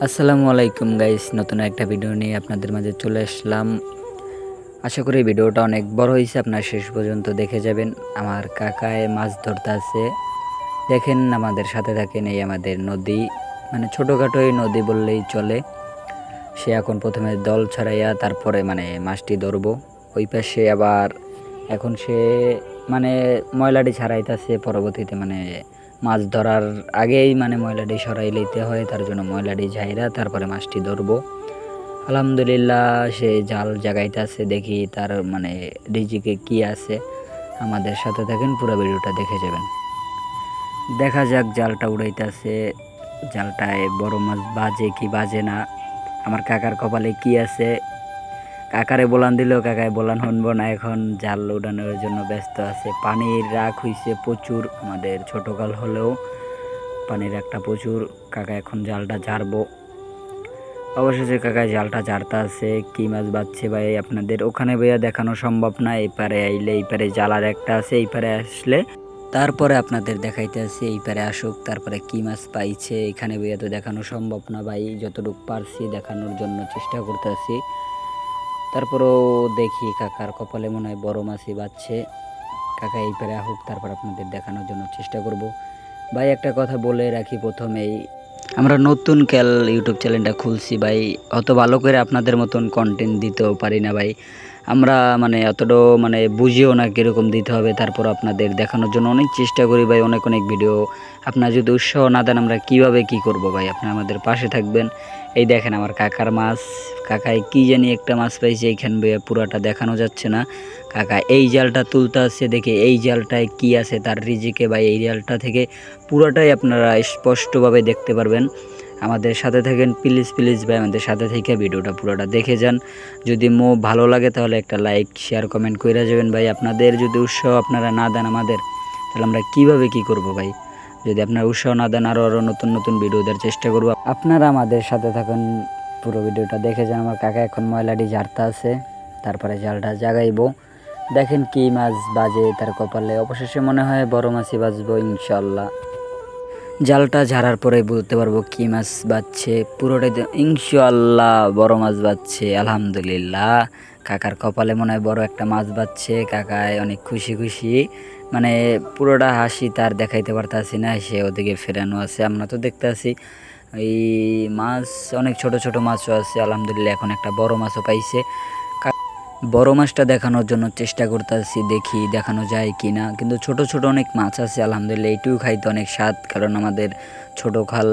আসসালামু আলাইকুম গাইস, নতুন একটা ভিডিও নিয়ে আপনাদের মাঝে চলে আসলাম। আশা করি ভিডিওটা অনেক বড় হয়েছে, আপনারা শেষ পর্যন্ত দেখে যাবেন। আমার কাকায় মাছ ধরতে আছে, দেখেন আমাদের সাথে থাকেন। এই আমাদের নদী, মানে ছোটোখাটো এই নদী বললেই চলে। সে এখন প্রথমে দল ছাড়াইয়া তারপরে মানে মাছটি ধরবো। ওই পাশে আবার এখন সে মানে ময়লাটি ছাড়াইতেছে, পরবর্তীতে মানে মাছ ধরার আগেই মানে ময়লাটি সরাই লইতে হয়, তার জন্য ময়লাটি ঝাইরা তারপরে মাছটি ধরবো। আলহামদুলিল্লাহ সে জাল জাগাইতেছে, দেখি তার মানে রিজিকে কি আছে। আমাদের সাথে থাকেন, পুরো ভিডিওটা দেখে যাবেন। দেখা যাক জালটা উড়াইতেছে, জালটায় বড় মাছ বাজে কি বাজে না, আমার কাকার কপালে কি আছে। কাকারে বলান দিলেও কাকায় বলান শুনবো না, এখন জাল উড়ানোর জন্য ব্যস্ত আছে। পানির রাগ হইছে প্রচুর, আমাদের ছোট কাল হলেও পানির একটা প্রচুর। কাকা এখন জালটা ঝাড়বো। অবশেষে কাকায় জালটা ঝাড়তে আছে। কি মাছ বাজছে ভাই আপনাদের ওখানে ভাইয়া দেখানো সম্ভব না, এই পারে আইলে এই পারে জালার একটা আছে, এই পারে আসলে তারপরে আপনাদের দেখাইতে আছে। এই পারে আসুক, তারপরে কি মাছ পাইছে এখানে ভাইয়া তো দেখানো সম্ভব না ভাই, যতটুকু পারছি দেখানোর জন্য চেষ্টা করতেছি। তারপরেও দেখি কাকার কপালে মনে হয় বড় মাছই বাজছে। কাকা এই পারে আসুক, তারপর আপনাদের দেখানোর জন্য চেষ্টা করব। ভাই একটা কথা বলে রাখি প্রথমেই, আমরা নতুন ইউটিউব চ্যানেলটা খুলছি ভাই, অত ভালো করে আপনাদের মতন কন্টেন্ট দিতেও পারি না ভাই। আমরা মানে অতটাও মানে বুঝিও না কীরকম দিতে হবে, তারপর আপনাদের দেখানোর জন্য অনেক চেষ্টা করি ভাই, অনেক অনেক ভিডিও। আপনারা যদি উৎসাহ না দেন আমরা কিভাবে কি করব ভাই, আপনারা আমাদের পাশে থাকবেন। এই দেখেন আমার কাকার মাছ, কাকায় কি জানি একটা মাছ পাইছে, এইখান ভাইয়া পুরাটা দেখানো যাচ্ছে না। কাকা এই জালটা তুলতে আসছে, দেখে এই জালটায় কি আছে তার রিজিকে ভাই, এই জালটা থেকে পুরোটাই আপনারা স্পষ্টভাবে দেখতে পারবেন। আমাদের সাথে থাকেন প্লিজ প্লিজ ভাই, আমাদের সাথে থেকে ভিডিওটা পুরোটা দেখে যান। যদি ভালো লাগে তাহলে একটা লাইক শেয়ার কমেন্ট করে যাবেন ভাই। আপনাদের যদি উৎসাহ আপনারা না দেন আমাদের, তাহলে আমরা কিভাবে কি করব ভাই। যদি আপনারা উৎসাহ না দেন, আরও নতুন নতুন ভিডিও দেওয়ার চেষ্টা করব। আপনারা আমাদের সাথে থাকুন, পুরো ভিডিওটা দেখে যান। আমার কাকা এখন ময়লাটি ঝাড়তে আছে, তারপরে জালটা জাগাইবো। দেখেন কি মাছ বাজে তার কপালে, অবশেষে মনে হয় বড় মাছই বাজবো ইনশাল্লাহ। জালটা ঝাড়ার পরে বুঝতে পারবো কি মাছ বাজছে, পুরোটাই ইনশাল্লাহ বড় মাছ বাজছে আলহামদুলিল্লাহ। কাকার কপালে মনে হয় বড় একটা মাছ বাজছে, কাকায় অনেক খুশি খুশি, মানে পুরোটা হাসি তার দেখাইতে পারতাছি না, সে ওদিকে ফেরানো আছে। আমরা তো দেখতে আছি এই মাছ, অনেক ছোট ছোট মাছও আছে আলহামদুলিল্লাহ। এখন একটা বড় মাছও পাইছে, বড় মাছটা দেখানোর জন্য চেষ্টা করতেছি, দেখি দেখানো যায় কি না। কিন্তু ছোট ছোট অনেক মাছ আছে আলহামদুলিল্লাহ, এইটুকু খাইতে অনেক স্বাদ, কারণ আমাদের ছোট খাল।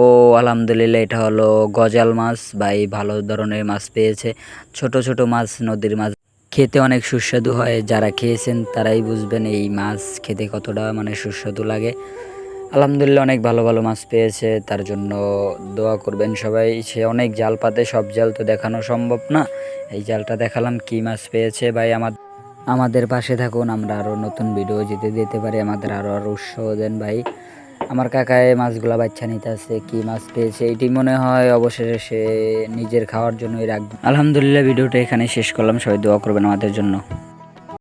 ও আলহামদুলিল্লাহ এটা হলো গজাল মাছ ভাই, ভালো ধরনের মাছ পেয়েছে। ছোট ছোট মাছ, নদীর মাছ খেতে অনেক সুস্বাদু হয়, যারা খেয়েছেন তারাই বুঝবেন এই মাছ খেতে কতটা মানে সুস্বাদু লাগে। আলহামদুলিল্লাহ অনেক ভালো ভালো মাছ পেয়েছে, তার জন্য দোয়া করবেন সবাই। সে অনেক জাল পাতে, সব জাল তো দেখানো সম্ভব না, এই জালটা দেখালাম কি মাছ পেয়েছে ভাই। আমাদের পাশে থাকুন, আমরা আরও নতুন ভিডিও যেতে দিতে পারি, আমাদের আরও উৎসাহ দেন ভাই। আমার কাকায় মাছগুলা বাচ্চা নিতে আছে, কি মাছ পেয়েছে এটি মনে হয় অবশেষে সে নিজের খাওয়ার জন্যই রাখবে। আলহামদুলিল্লাহ ভিডিওটা এখানে শেষ করলাম, সবাই দোয়া করবেন আমাদের জন্য।